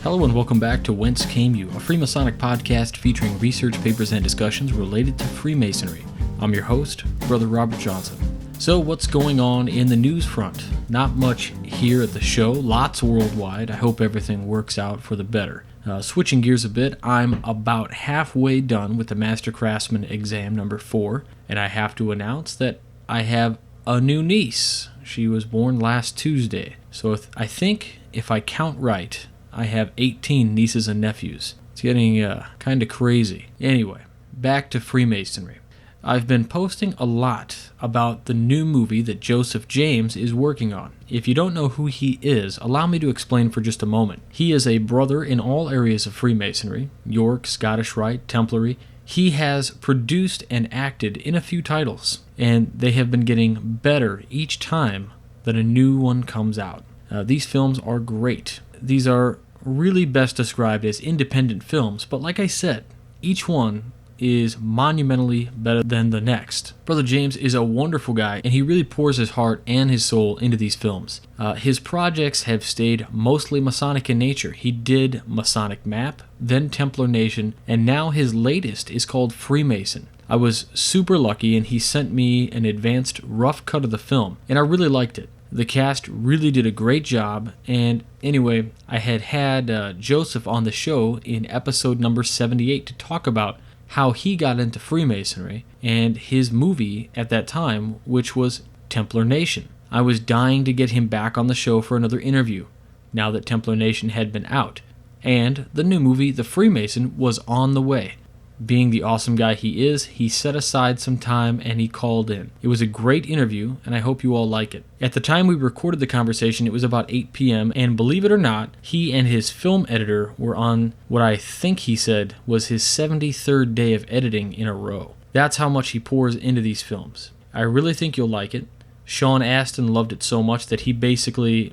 Hello and welcome back to Whence Came You, a Freemasonic podcast featuring research papers and discussions related to Freemasonry. I'm your host, Brother Robert Johnson. So what's going on in the news front? Not much here at the show, lots worldwide. I hope everything works out for the better. Switching gears a bit, I'm about halfway done with the Master Craftsman exam number 4, and I have to announce that I have a new niece. She was born last Tuesday, so I think if I count right, I have 18 nieces and nephews. It's getting kind of crazy. Anyway, back to Freemasonry. I've been posting a lot about the new movie that Joseph James is working on. If you don't know who he is, allow me to explain for just a moment. He is a brother in all areas of Freemasonry, York, Scottish Rite, Templary. He has produced and acted in a few titles, and they have been getting better each time that a new one comes out. These films are great. These are really best described as independent films, but like I said, each one is monumentally better than the next. Brother James is a wonderful guy, and he really pours his heart and his soul into these films. His projects have stayed mostly Masonic in nature. He did Masonic Map, then Templar Nation, and now his latest is called Freemason. I was super lucky, and he sent me an advanced rough cut of the film, and I really liked it. The cast really did a great job, and anyway, I had Joseph on the show in episode number 78 to talk about how he got into Freemasonry and his movie at that time, which was Templar Nation. I was dying to get him back on the show for another interview, now that Templar Nation had been out, and the new movie, The Freemason, was on the way. Being the awesome guy he is, he set aside some time and he called in. It was a great interview, and I hope you all like it. At the time we recorded the conversation, it was about 8 p.m., and believe it or not, he and his film editor were on what I think he said was his 73rd day of editing in a row. That's how much he pours into these films. I really think you'll like it. Sean Astin loved it so much that he basically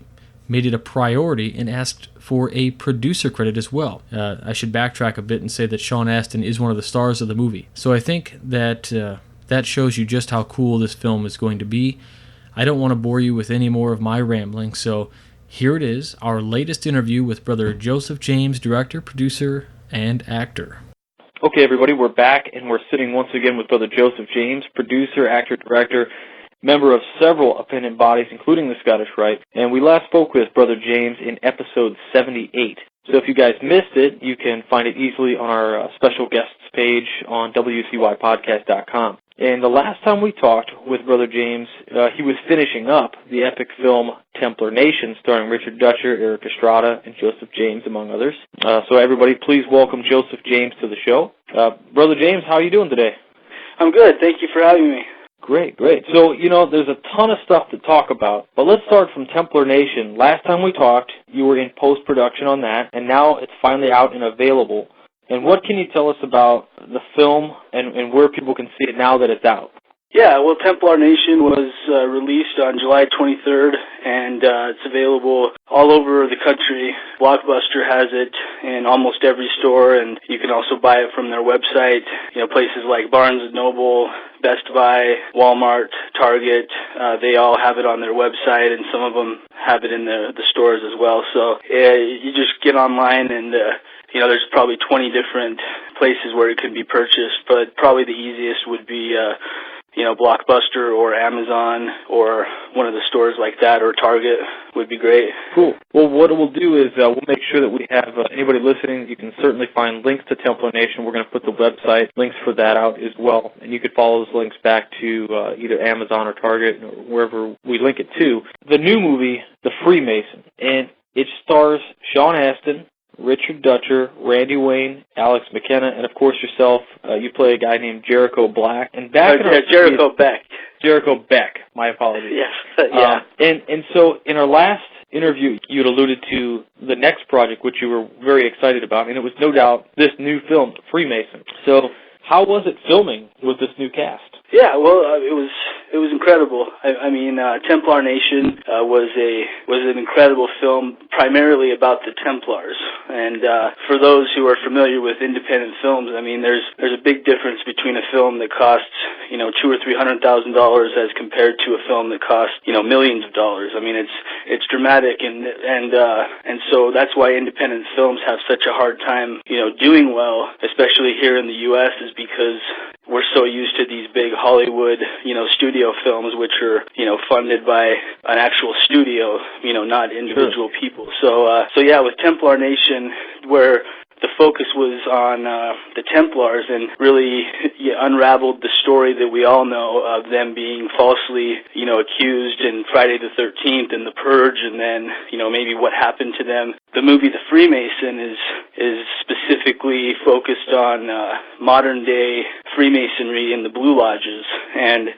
made it a priority and asked for a producer credit as well. I should backtrack a bit and say that Sean Astin is one of the stars of the movie. So I think that that shows you just how cool this film is going to be. I don't want to bore you with any more of my rambling, so here it is, our latest interview with Brother Joseph James, director, producer, and actor. Okay, everybody, we're back, and we're sitting once again with Brother Joseph James, producer, actor, director, member of several appendant bodies, including the Scottish Rite, and we last spoke with Brother James in episode 78. So if you guys missed it, you can find it easily on our special guests page on wcypodcast.com. And the last time we talked with Brother James, he was finishing up the epic film Templar Nation, starring Richard Dutcher, Eric Estrada, and Joseph James, among others. So everybody, please welcome Joseph James to the show. Brother James, how are you doing today? I'm good. Thank you for having me. Great. So, there's a ton of stuff to talk about, but let's start from Templar Nation. Last time we talked, you were in post-production on that, and now it's finally out and available. And what can you tell us about the film and where people can see it now that it's out? Yeah, well, Templar Nation was released on July 23rd, and it's available all over the country. Blockbuster has it in almost every store, and you can also buy it from their website. Places like Barnes & Noble, Best Buy, Walmart, Target, they all have it on their website, and some of them have it in the stores as well. So you just get online and there's probably 20 different places where it can be purchased, but probably the easiest would be Blockbuster or Amazon or one of the stores like that, or Target would be great. Cool. Well, what we'll do is we'll make sure that we have anybody listening, you can certainly find links to Templar Nation. We're going to put the website links for that out as well, and you could follow those links back to either Amazon or Target or wherever we link it to. The new movie, The Freemason, and it stars Sean Astin, Richard Dutcher, Randy Wayne, Alex McKenna, and of course yourself. You play a guy named Jericho Black. And Jericho Beck. Jericho Beck. My apologies. Yes. Yeah. And so in our last interview, you had alluded to the next project, which you were very excited about, and it was no doubt this new film, Freemason. So how was it filming with this new cast? Yeah, well, it was incredible. I mean, Templar Nation was an incredible film, primarily about the Templars. And for those who are familiar with independent films, I mean, there's a big difference between a film that costs $200,000 or $300,000 as compared to a film that costs millions of dollars. I mean, it's dramatic, and so that's why independent films have such a hard time doing well, especially here in the U.S. is because we're so used to these big Hollywood, studio films, which are, funded by an actual studio, not individual people. So yeah, with Templar Nation, where the focus was on the Templars and really unraveled the story that we all know of them being falsely, accused in Friday the 13th and the Purge, and then, maybe what happened to them. The movie The Freemason is specifically focused on modern day Freemasonry in the Blue Lodges, and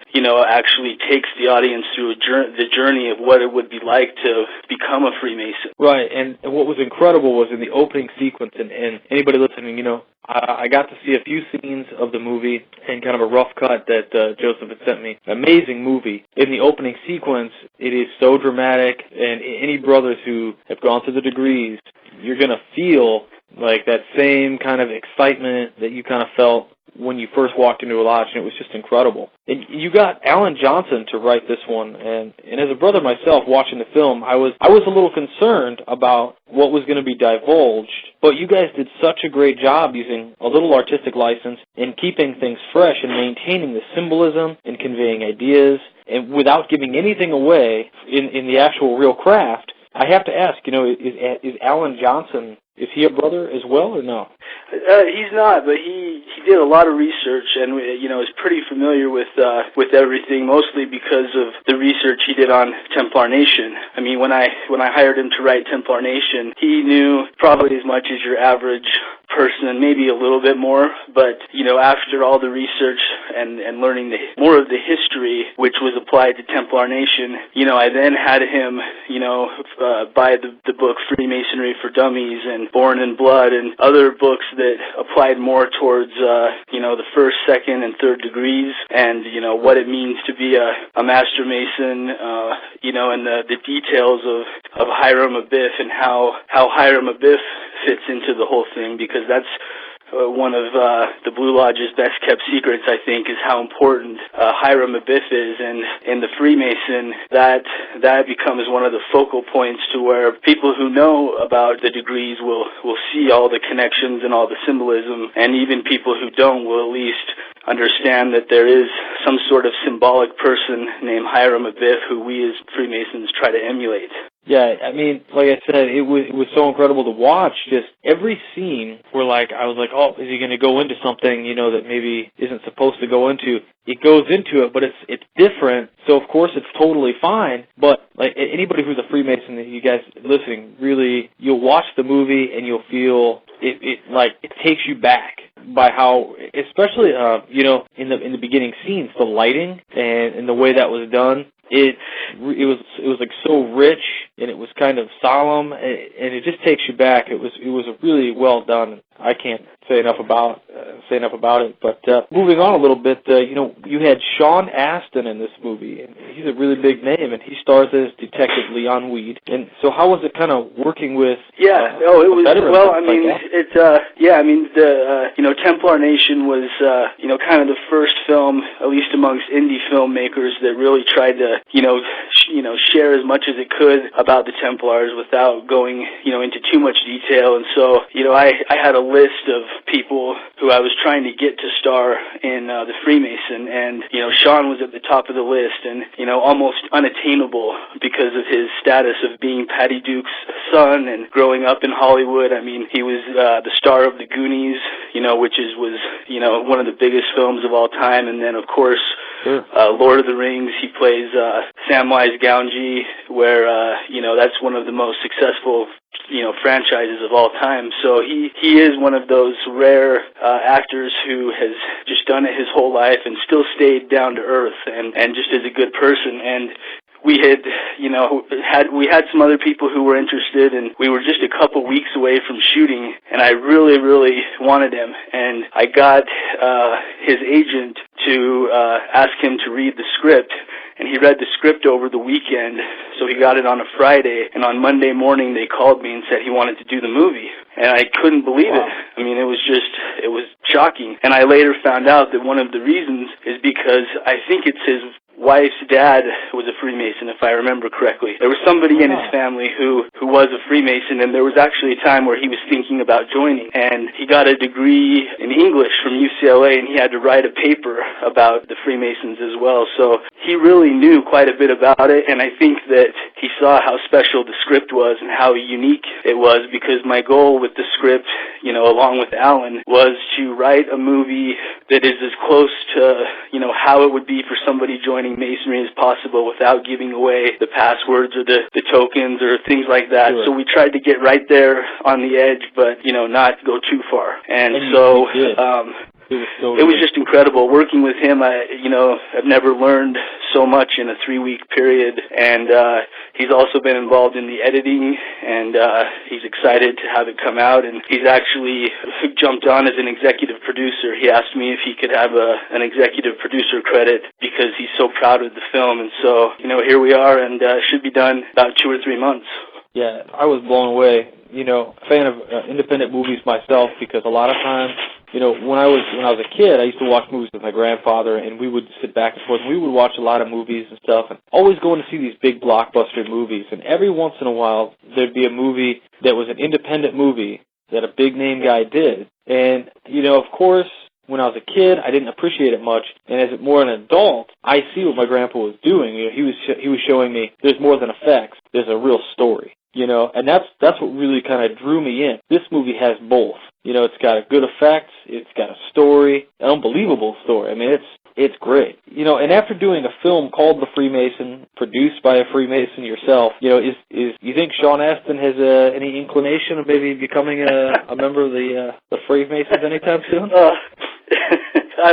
actually takes the audience through the journey of what it would be like to become a Freemason. Right, and what was incredible was in the opening sequence, and anybody listening, I got to see a few scenes of the movie and kind of a rough cut that Joseph had sent me. Amazing movie. In the opening sequence, it is so dramatic, and any brothers who have gone through the degrees, you're going to feel like that same kind of excitement that you kind of felt when you first walked into a lodge, and it was just incredible. And you got Alan Johnson to write this one, and as a brother myself watching the film, I was a little concerned about what was going to be divulged, but you guys did such a great job using a little artistic license and keeping things fresh and maintaining the symbolism and conveying ideas, and without giving anything away in the actual real craft. I have to ask, is Alan Johnson, is he a brother as well or no? He's not, but he did a lot of research and is pretty familiar with everything, mostly because of the research he did on Templar Nation. I mean, when I hired him to write Templar Nation, he knew probably as much as your average person, maybe a little bit more, but after all the research and learning more of the history which was applied to Templar Nation, I then had him buy the book Freemasonry for Dummies and Born in Blood and other books that applied more towards the first, second, and third degrees, and what it means to be a Master Mason, and the details of Hiram Abiff and how Hiram Abiff fits into the whole thing, because that's one of the Blue Lodge's best-kept secrets, I think, is how important Hiram Abiff is, and in the Freemason, that becomes one of the focal points to where people who know about the degrees will see all the connections and all the symbolism, and even people who don't will at least understand that there is some sort of symbolic person named Hiram Abiff who we as Freemasons try to emulate. Yeah, I mean, like I said, it was so incredible to watch. Just every scene where, I was like, oh, is he going to go into something, that maybe isn't supposed to go into? It goes into it, but it's different, so of course it's totally fine. But anybody who's a Freemason, you guys listening, really, you'll watch the movie and you'll feel it takes you back by how, especially in the beginning scenes, the lighting and the way that was done. It was like so rich, and it was kind of solemn, and it just takes you back. It was really well done. I can't say enough about it. But moving on a little bit, you had Sean Astin in this movie, and he's a really big name, and he stars as Detective Leon Weed. And so, how was it kind of working with? Yeah, it was. Well, I mean, the Templar Nation was kind of the first film, at least amongst indie filmmakers, that really tried to share as much as it could about the Templars without going into too much detail. And so I had a list of people who I was trying to get to star in the Freemason, and Sean was at the top of the list, and almost unattainable because of his status of being Patty Duke's son and growing up in Hollywood. I mean, he was the star of The Goonies, which was one of the biggest films of all time, and then of course Lord of the Rings. He plays Samwise Gamgee, where that's one of the most successful franchises of all time. So he is one of those rare actors who has just done it his whole life and still stayed down to earth and just is a good person. And we had some other people who were interested, and we were just a couple weeks away from shooting, and I really, really wanted him, and I got his agent to ask him to read the script. And he read the script over the weekend, so he got it on a Friday, and on Monday morning they called me and said he wanted to do the movie. And I couldn't believe it. I mean, it was shocking. And I later found out that one of the reasons is because I think it's his wife's dad was a Freemason, if I remember correctly. There was somebody in his family who was a Freemason, and there was actually a time where he was thinking about joining. And he got a degree in English from UCLA, and he had to write a paper about the Freemasons as well. So he really knew quite a bit about it, and I think that he saw how special the script was and how unique it was, because my goal with the script, you know, along with Alan, was to write a movie that is as close to, you know, how it would be for somebody joining Masonry as possible without giving away the passwords or the tokens or things like that. Sure. So we tried to get right there on the edge, but, you know, not go too far. And so it was just incredible working with him. I've never learned so much in a 3-week period, and he's also been involved in the editing, and he's excited to have it come out, and he's actually jumped on as an executive producer. He asked me if he could have an executive producer credit because he's so proud of the film, and so, you know, here we are, and should be done about 2 or 3 months. Yeah, I was blown away. You know, fan of independent movies myself, because a lot of times, you know, when I was a kid, I used to watch movies with my grandfather, and we would sit back and forth, and we would watch a lot of movies and stuff, and always going to see these big blockbuster movies. And every once in a while, there'd be a movie that was an independent movie that a big name guy did. And, you know, of course, when I was a kid, I didn't appreciate it much, and as more an adult, I see what my grandpa was doing. You know, he was showing me there's more than effects. There's a real story. You know, and that's what really kind of drew me in. This movie has both. You know, it's got a good effects, it's got a story, an unbelievable story. I mean, it's great. You know, and after doing a film called The Freemason, produced by a Freemason yourself, you know, you think Sean Astin has any inclination of maybe becoming a member of the Freemasons anytime soon?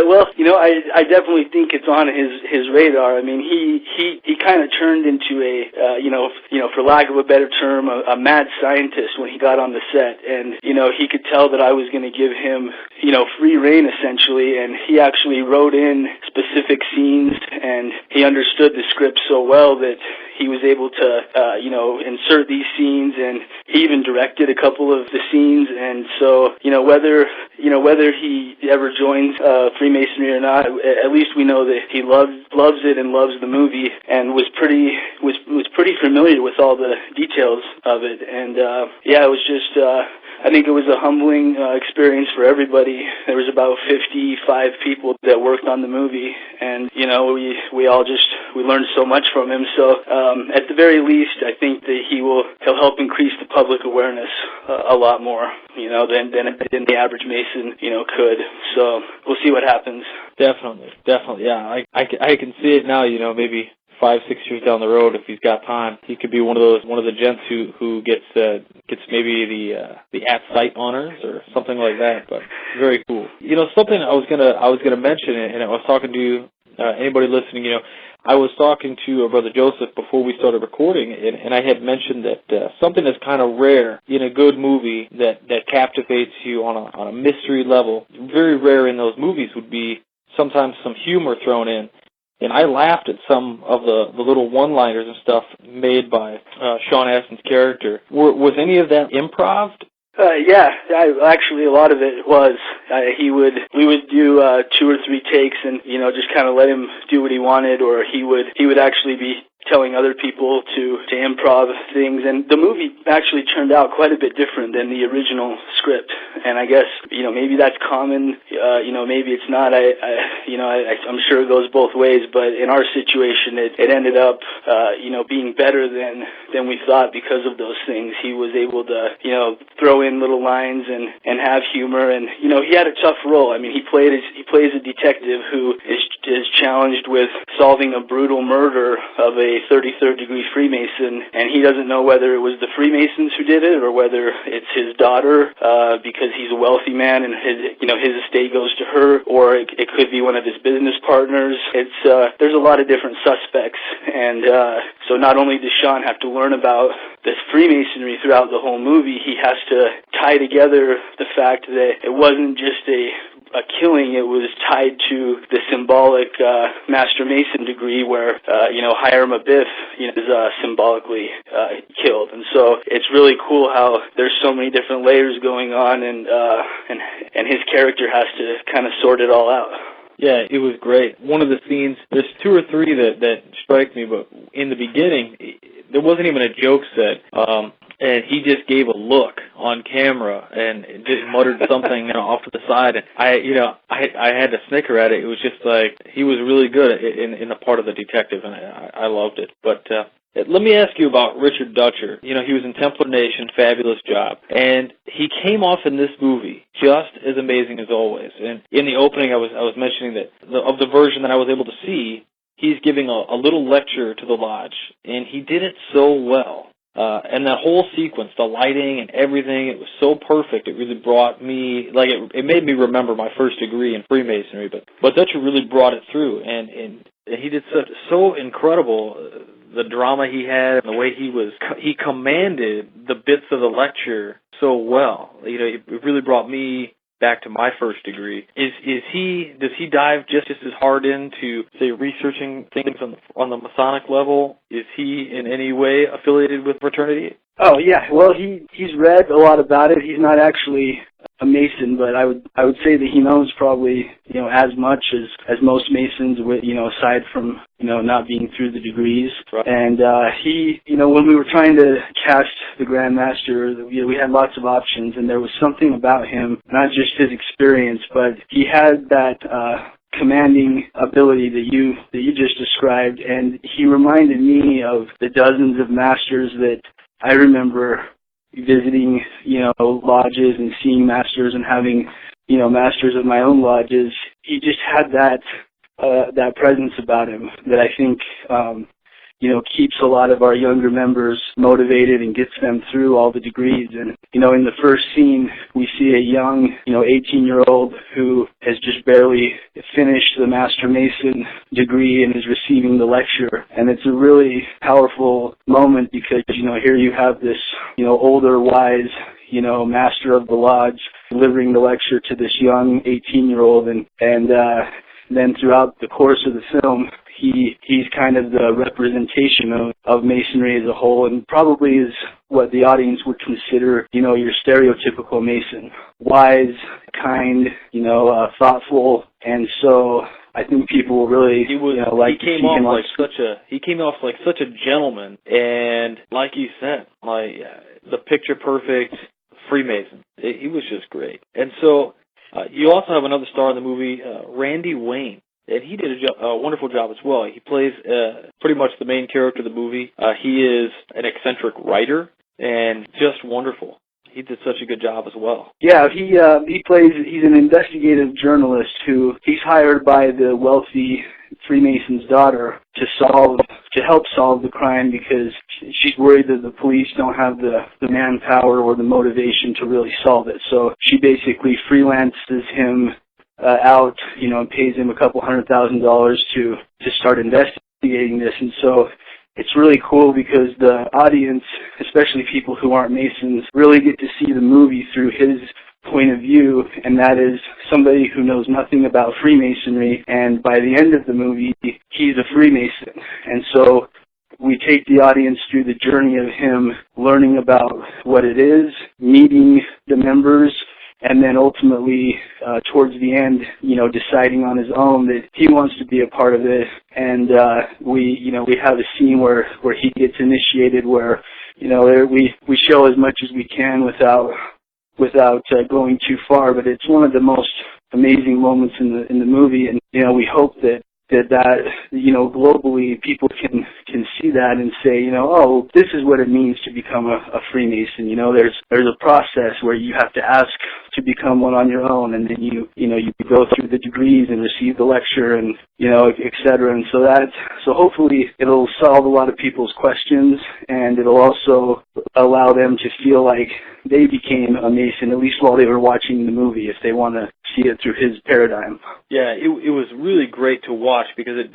Well, you know, I definitely think it's on his radar. I mean, he kind of turned into a, you know, for lack of a better term, a mad scientist when he got on the set. And, you know, he could tell that I was going to give him, you know, free reign essentially. And he actually wrote in specific scenes, and he understood the script so well that he was able to, you know, insert these scenes, and he even directed a couple of the scenes. And so, whether he ever joins Freemasonry or not, at least we know that he loves it and loves the movie, and was pretty familiar with all the details of it. And it was just. I think it was a humbling experience for everybody. There was about 55 people that worked on the movie, and, you know, we learned so much from him. So at the very least, I think that he'll help increase the public awareness a lot more, you know, than the average Mason, you know, could. So we'll see what happens. Definitely, yeah. I can see it now, you know, maybe 5-6 years down the road, if he's got time, he could be one of the gents who gets maybe the at-site honors or something like that. But very cool. You know, something I was gonna mention, and I was talking to anybody listening. You know, I was talking to Brother Joseph before we started recording, and I had mentioned that something that's kind of rare in a good movie that captivates you on a mystery level. Very rare in those movies would be sometimes some humor thrown in. And I laughed at some of the little one-liners and stuff made by Sean Astin's character. Was any of that improv? Actually, a lot of it was. We would do 2 or 3 takes, and, you know, just kind of let him do what he wanted, or he would actually be telling other people to improv things. And the movie actually turned out quite a bit different than the original script. And I guess, you know, maybe that's common, you know, maybe it's not. I'm sure it goes both ways, but in our situation, it ended up, you know, being better than we thought because of those things. He was able to, you know, throw in little lines and have humor. And, you know, he had a tough role. I mean, he plays a detective who is challenged with solving a brutal murder of a 33rd degree Freemason, and he doesn't know whether it was the Freemasons who did it or whether it's his daughter, because he's a wealthy man and his estate goes to her, or it could be one of his business partners. There's a lot of different suspects, and so not only does Sean have to learn about this Freemasonry throughout the whole movie, he has to tie together the fact that it wasn't just a a killing, it was tied to the symbolic Master Mason degree where, Hiram Abiff is symbolically killed. And so it's really cool how there's so many different layers going on, and his character has to kind of sort it all out. Yeah, it was great. One of the scenes, there's two or three that strike me, but in the beginning, there wasn't even a joke said. And he just gave a look on camera and just muttered something off to the side. And I had to snicker at it. It was just like he was really good in the part of the detective, and I loved it. But let me ask you about Richard Dutcher. He was in Templar Nation, fabulous job, and he came off in this movie just as amazing as always. And in the opening, I was mentioning that of the version that I was able to see, he's giving a little lecture to the lodge, and he did it so well. And that whole sequence, the lighting and everything, it was so perfect. It really brought me, it made me remember my first degree in Freemasonry. But Dutcher really brought it through, and he did so incredible. The drama he had and the way he commanded the bits of the lecture so well. It really brought me back to my first degree. Does he dive just as hard into, say, researching things on the Masonic level? Is he in any way affiliated with fraternity? Oh yeah, well he's read a lot about it. He's not actually a Mason, but I would say that he knows probably as much as most Masons, with aside from not being through the degrees. Right. And he when we were trying to cast the Grand Master, we had lots of options, and there was something about him, not just his experience, but he had that commanding ability that you just described, and he reminded me of the dozens of masters that I remember visiting, lodges and seeing masters and having, masters of my own lodges. He just had that presence about him that I think, keeps a lot of our younger members motivated and gets them through all the degrees. And, in the first scene, we see a young, 18-year-old who has just barely finished the Master Mason degree and is receiving the lecture. And it's a really powerful moment because, here you have this, older, wise, master of the lodge delivering the lecture to this young 18-year-old. And then throughout the course of the film, he's kind of the representation of Masonry as a whole, and probably is what the audience would consider, your stereotypical Mason. Wise, kind, thoughtful, and so I think people will really he came off like such a gentleman, and like you said, the picture perfect Freemason. He was just great. And so you also have another star in the movie, Randy Wayne. And he did a wonderful job as well. He plays pretty much the main character of the movie. He is an eccentric writer and just wonderful. He did such a good job as well. Yeah, he's an investigative journalist he's hired by the wealthy Freemason's daughter to help solve the crime because she's worried that the police don't have the manpower or the motivation to really solve it. So she basically freelances him out, and pays him $200,000 to start investigating this. And so it's really cool because the audience, especially people who aren't Masons, really get to see the movie through his point of view, and that is somebody who knows nothing about Freemasonry, and by the end of the movie, he's a Freemason. And so we take the audience through the journey of him learning about what it is, meeting the members, and then ultimately, towards the end, deciding on his own that he wants to be a part of it. And we have a scene where he gets initiated, where we show as much as we can without going too far. But it's one of the most amazing moments in the movie, and we hope that globally people can see that and say, oh, this is what it means to become a Freemason. There's a process where you have to ask to become one on your own, and then you go through the degrees and receive the lecture, and et cetera. And so hopefully it'll solve a lot of people's questions, and it'll also allow them to feel like they became a Mason, at least while they were watching the movie, if they want to see it through his paradigm. Yeah, it was really great to watch because it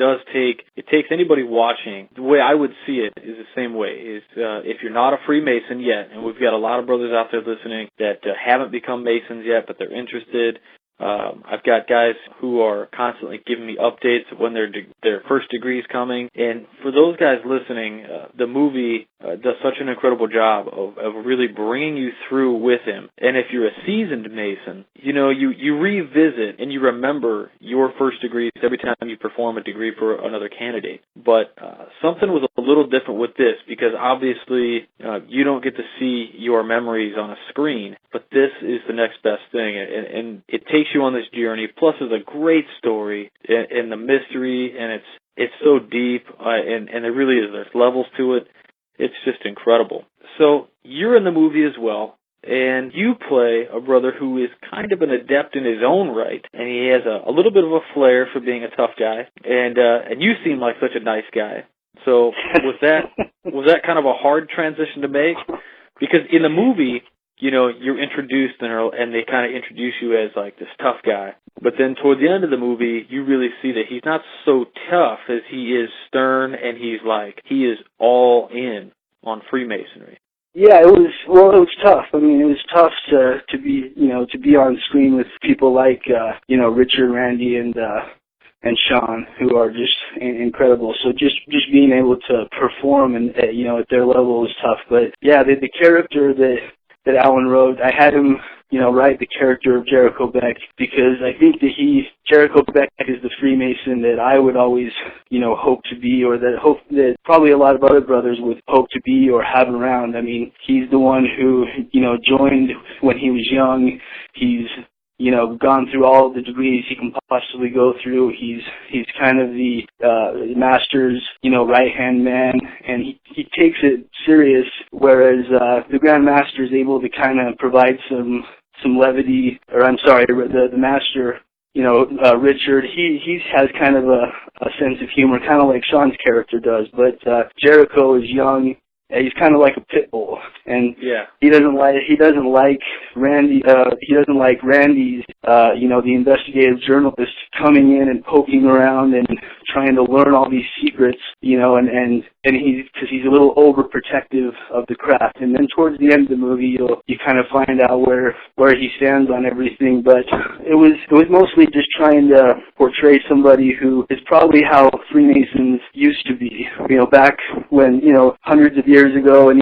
takes anybody watching. The way I would see it is the same way. If you're not a Freemason yet, and we've got a lot of brothers out there listening that haven't become Masons yet, but they're interested, I've got guys who are constantly giving me updates of when their first degree is coming. And for those guys listening, the movie does such an incredible job of really bringing you through with him. And if you're a seasoned Mason, you revisit and you remember your first degrees every time you perform a degree for another candidate. But something was a little different with this, because obviously you don't get to see your memories on a screen, but this is the next best thing, and it takes you on this journey. Plus, it's a great story, and the mystery, and it's so deep, and there really is. There's levels to it. It's just incredible. So you're in the movie as well, and you play a brother who is kind of an adept in his own right, and he has a little bit of a flair for being a tough guy, and you seem like such a nice guy. So was that kind of a hard transition to make? Because in the movie, you're introduced and they kind of introduce you as like this tough guy. But then toward the end of the movie, you really see that he's not so tough as he is stern, and he is all in on Freemasonry. Yeah, it was tough. I mean, it was tough to be on screen with people like Richard, Randy, and Sean, who are just incredible. So just being able to perform and at their level was tough. But yeah, the character that Alan wrote, I had him write the character of Jericho Beck, because I think that Jericho Beck is the Freemason that I would always hope to be, or that probably a lot of other brothers would hope to be or have around. I mean, he's the one who joined when he was young. He's gone through all of the degrees he can possibly go through. He's kind of the master's, right-hand man, and he takes it serious, whereas the Grand Master is able to kind of provide some levity, or I'm sorry, the Master, Richard, he has kind of a sense of humor, kind of like Sean's character does, but Jericho is young. He's kind of like a pit bull, and he doesn't like Randy. He doesn't like Randy's, the investigative journalist coming in and poking around and trying to learn all these secrets, and because he's a little overprotective of the craft. And then towards the end of the movie, you kind of find out where he stands on everything. But it was mostly just trying to portray somebody who is probably how Freemasons used to be, back when hundreds of years ago, and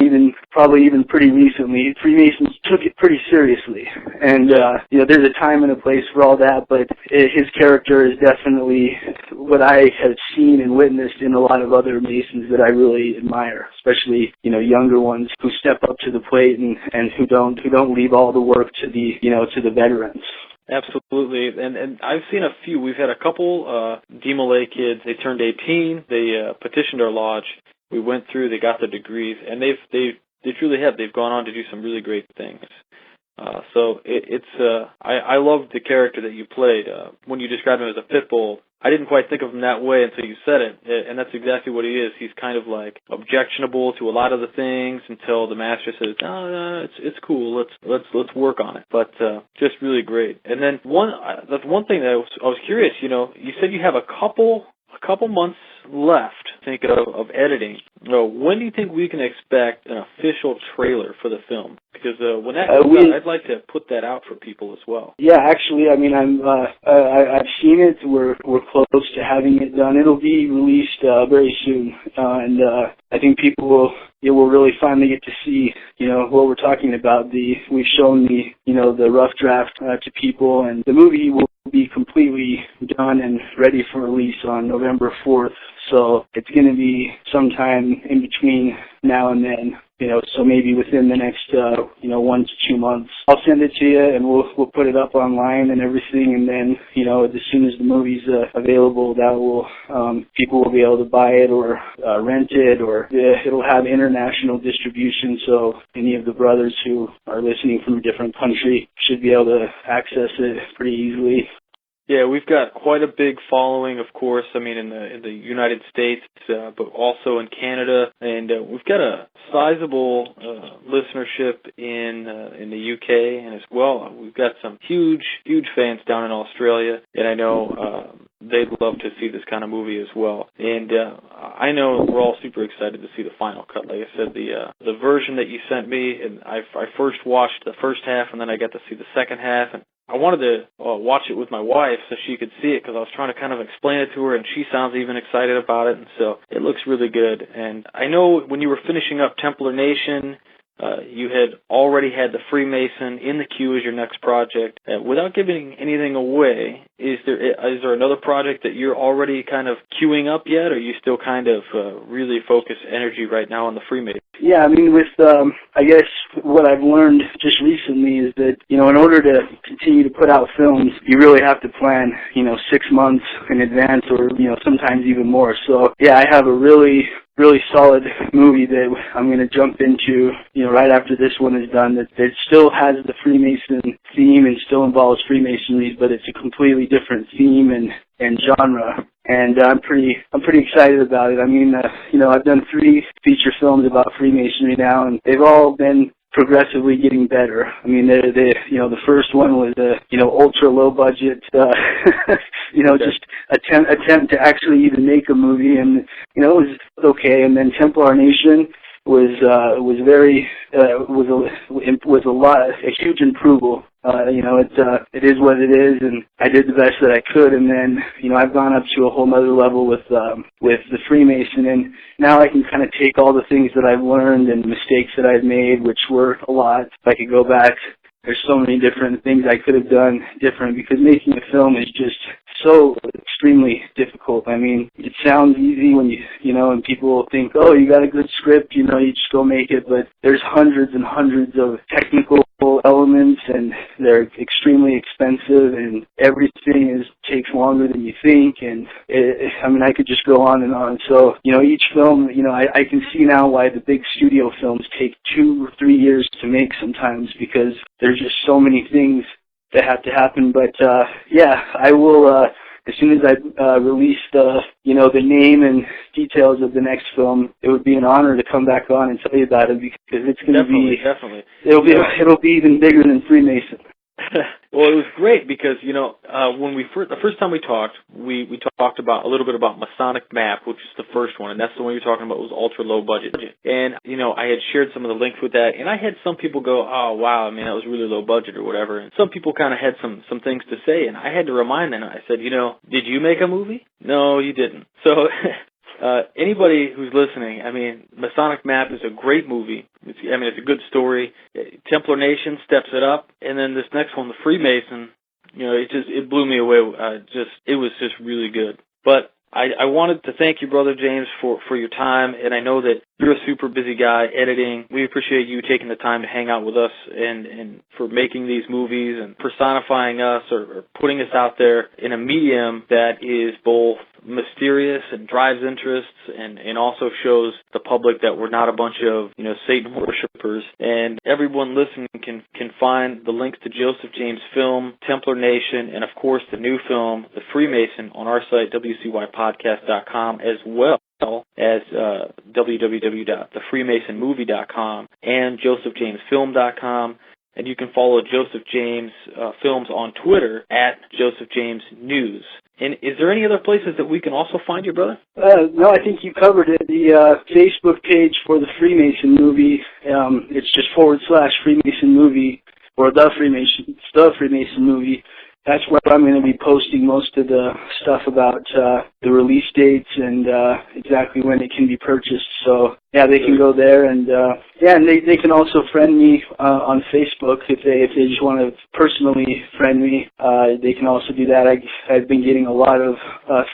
probably even pretty recently, Freemasons took it pretty seriously. And there's a time and a place for all that, but his character is definitely what I have seen and witnessed in a lot of other Masons that I really admire, especially younger ones who step up to the plate and who don't leave all the work to the veterans. Absolutely, and I've seen a few. We've had a couple DMLA kids. They turned 18. They petitioned our lodge. We went through. They got their degrees, and they truly have. They've gone on to do some really great things. So I love the character that you played. When you described him as a pit bull, I didn't quite think of him that way until you said it, and that's exactly what he is. He's kind of like objectionable to a lot of the things until the master says, "No, it's cool. Let's work on it." But just really great. And then that's one thing that I was curious. You said you have a couple months left, think of editing. When do you think we can expect an official trailer for the film? Because when that comes out, I'd like to put that out for people as well. Yeah, actually, I mean, I've seen it. We're close to having it done. It'll be released very soon, and I think people will really finally get to see what we're talking about. We've shown the rough draft to people, and the movie will be completely done and ready for release on November 4th. So it's going to be sometime in between now and then, so maybe within the next 1 to 2 months. I'll send it to you, and we'll put it up online and everything, and then as soon as the movie's available, people will be able to buy it or rent it, or it'll have international distribution, so any of the brothers who are listening from a different country should be able to access it pretty easily. Yeah, we've got quite a big following, of course. I mean, in the United States, but also in Canada, and we've got a sizable listenership in the UK, and as well, we've got some huge fans down in Australia, and I know they'd love to see this kind of movie as well. And I know we're all super excited to see the final cut. Like I said, the version that you sent me, and I first watched the first half, and then I got to see the second half, and I wanted to watch it with my wife so she could see it, because I was trying to kind of explain it to her, and she sounds even excited about it, and so it looks really good. And I know when you were finishing up Templar Nation, you had already had the Freemason in the queue as your next project. Without giving anything away, is there another project that you're already kind of queuing up yet, or are you still kind of really focused energy right now on the Freemason? Yeah, I mean, with, I guess what I've learned just recently is that, in order to continue to put out films, you really have to plan, 6 months in advance, or, sometimes even more. So, yeah, I have a really solid movie that I'm going to jump into, right after this one is done, that still has the Freemason theme and still involves Freemasonry, but it's a completely different theme and genre. And I'm pretty excited about it. I mean, I've done 3 feature films about Freemasonry now, and they've all been progressively getting better. I mean, the first one was ultra low budget, just attempt to actually even make a movie, and it was okay. And then Templar Nation was a huge improvement. It is what it is, and I did the best that I could. And then, I've gone up to a whole other level with the Freemason, and now I can kind of take all the things that I've learned and mistakes that I've made, which were a lot. If I could go back, there's so many different things I could have done different, because making a film is just so extremely difficult. I mean, it sounds easy when and people think, oh, you got a good script, you just go make it, but there's hundreds and hundreds of technical elements, and they're extremely expensive, and everything takes longer than you think, and I could just go on and on. So, each film, I can see now why the big studio films take 2 or 3 years to make sometimes, because there's just so many things that have to happen. But I will, as soon as I release the name and details of the next film, it would be an honor to come back on and tell you about it, because it's going to be definitely. It'll be even bigger than Freemason. Well, it was great because, when the first time we talked talked about a little bit about Masonic Map, which is the first one, and that's the one you're talking about, was ultra low budget. And, I had shared some of the links with that, and I had some people go, oh, wow, I mean, that was really low budget or whatever. And some people kind of had some things to say, and I had to remind them. I said, did you make a movie? No, you didn't. So anybody who's listening, I mean, Masonic Map is a great movie. It's a good story. Templar Nation steps it up, and then this next one, the Freemason, it blew me away. It was just really good. But I wanted to thank you, Brother James, for your time, and I know that you're a super busy guy editing. We appreciate you taking the time to hang out with us and for making these movies and personifying us or putting us out there in a medium that is both mysterious and drives interests and also shows the public that we're not a bunch of, Satan worshipers. And everyone listening can find the links to Joseph James' film, Templar Nation, and of course the new film, The Freemason, on our site, wcypodcast.com, as well as www.thefreemasonmovie.com and josephjamesfilm.com. And you can follow Joseph James Films on Twitter at Joseph James News. And is there any other places that we can also find you, brother? No, I think you covered it. The Facebook page for the Freemason movie, it's just /Freemason movie, or the Freemason movie. That's where I'm going to be posting most of the stuff about the release dates and exactly when it can be purchased. So, yeah, they can go there, and and they can also friend me on Facebook if they just want to personally friend me. They can also do that. I've been getting a lot of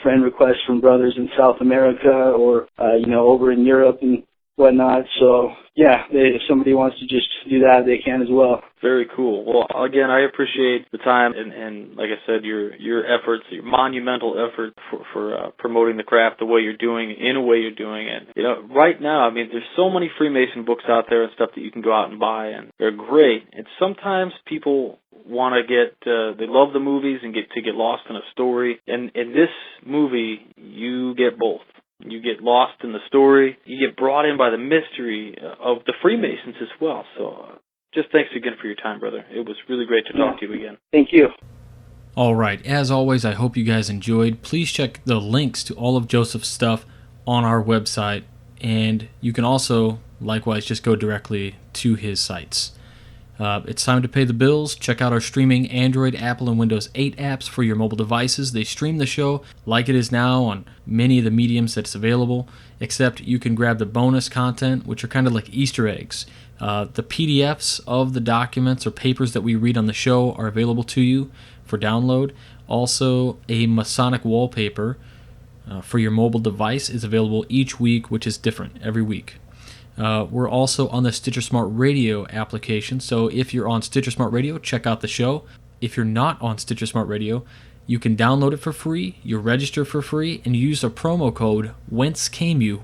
friend requests from brothers in South America or over in Europe and whatnot. So, yeah, if somebody wants to just do that, they can as well. Very cool. Well, again, I appreciate the time and like I said, your efforts, your monumental effort for promoting the craft the way you're doing, in a way you're doing it. Right now, I mean, there's so many Freemason books out there and stuff that you can go out and buy, and they're great. And sometimes people want to they love the movies and get lost in a story. And in this movie, you get both. You get lost in the story. You get brought in by the mystery of the Freemasons as well. So just thanks again for your time, brother. It was really great to talk to you again. Thank you. All right. As always, I hope you guys enjoyed. Please check the links to all of Joseph's stuff on our website. And you can also, likewise, just go directly to his sites. It's time to pay the bills. Check out our streaming Android, Apple, and Windows 8 apps for your mobile devices. They stream the show like it is now on many of the mediums that's available, except you can grab the bonus content, which are kind of like Easter eggs. The PDFs of the documents or papers that we read on the show are available to you for download. Also, a Masonic wallpaper for your mobile device is available each week, which is different every week. We're also on the Stitcher Smart Radio application, so if you're on Stitcher Smart Radio, check out the show. If you're not on Stitcher Smart Radio, you can download it for free, you register for free, and you use a promo code Whence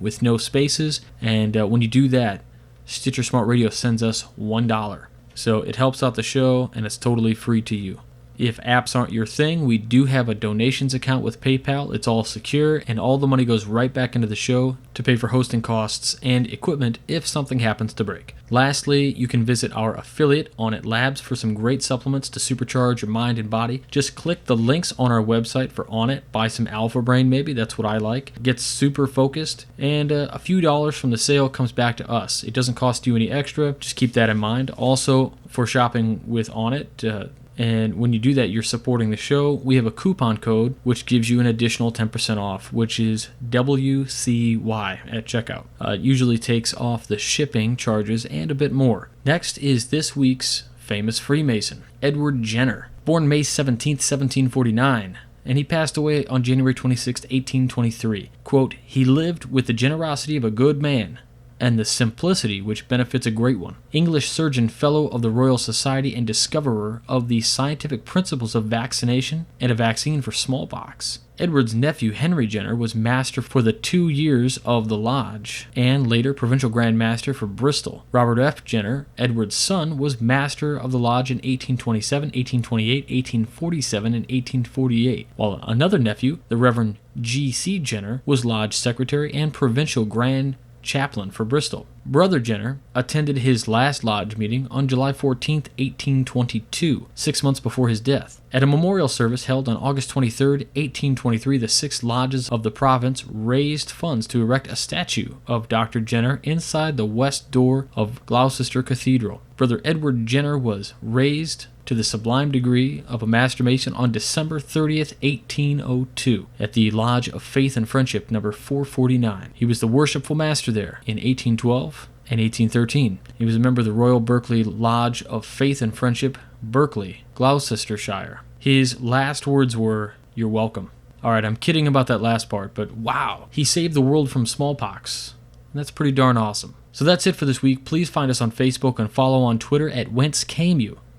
with no spaces, and when you do that, Stitcher Smart Radio sends us $1. So it helps out the show, and it's totally free to you. If apps aren't your thing, we do have a donations account with PayPal. It's all secure, and all the money goes right back into the show to pay for hosting costs and equipment if something happens to break. Lastly, you can visit our affiliate, Onnit Labs, for some great supplements to supercharge your mind and body. Just click the links on our website for Onnit. Buy some Alpha Brain, maybe. That's what I like. Get super focused, and a few dollars from the sale comes back to us. It doesn't cost you any extra. Just keep that in mind. Also, for shopping with Onnit, and when you do that, you're supporting the show. We have a coupon code which gives you an additional 10% off, which is WCY at checkout. It usually takes off the shipping charges and a bit more. Next is this week's famous Freemason, Edward Jenner, born May 17th, 1749. And he passed away on January 26, 1823. Quote, "He lived with the generosity of a good man, and the simplicity which benefits a great one. English surgeon, fellow of the Royal Society, and discoverer of the scientific principles of vaccination and a vaccine for smallpox." Edward's nephew, Henry Jenner, was master for the 2 years of the lodge, and later provincial grand master for Bristol. Robert F. Jenner, Edward's son, was master of the lodge in 1827, 1828, 1847, and 1848, while another nephew, the Reverend G.C. Jenner, was lodge secretary and provincial grand chaplain for Bristol. Brother Jenner attended his last lodge meeting on July 14, 1822, 6 months before his death. At a memorial service held on August 23, 1823, the 6 lodges of the province raised funds to erect a statue of Dr. Jenner inside the west door of Gloucester Cathedral. Brother Edward Jenner was raised to the sublime degree of a Master Mason on December 30th, 1802, at the Lodge of Faith and Friendship, number 449. He was the worshipful master there in 1812 and 1813. He was a member of the Royal Berkeley Lodge of Faith and Friendship, Berkeley, Gloucestershire. His last words were, "You're welcome." Alright, I'm kidding about that last part, but wow, he saved the world from smallpox. And that's pretty darn awesome. So that's it for this week. Please find us on Facebook and follow on Twitter at Whence.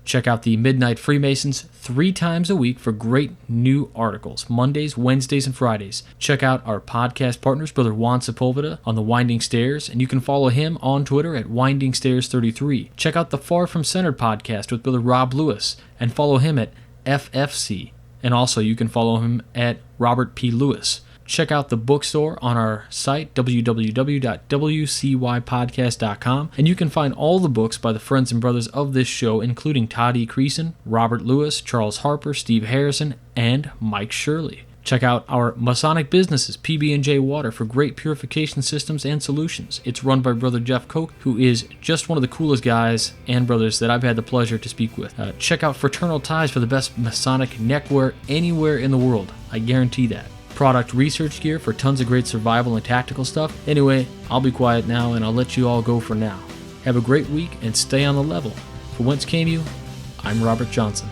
Check out the Midnight Freemasons 3 times a week for great new articles, Mondays, Wednesdays, and Fridays. Check out our podcast partners, Brother Juan Sepulveda on the Winding Stairs, and you can follow him on Twitter at WindingStairs33. Check out the Far From Centered podcast with Brother Rob Lewis, and follow him at FFC. And also you can follow him at Robert P. Lewis. Check out the bookstore on our site, www.wcypodcast.com, and you can find all the books by the friends and brothers of this show, including Todd E. Creason, Robert Lewis, Charles Harper, Steve Harrison, and Mike Shirley. Check out our Masonic businesses, PB&J Water, for great purification systems and solutions. It's run by Brother Jeff Koch, who is just one of the coolest guys and brothers that I've had the pleasure to speak with. Check out Fraternal Ties for the best Masonic neckwear anywhere in the world. I guarantee that. Product research gear for tons of great survival and tactical stuff. Anyway, I'll be quiet now and I'll let you all go for now. Have a great week and stay on the level. For Whence, I'm Robert Johnson.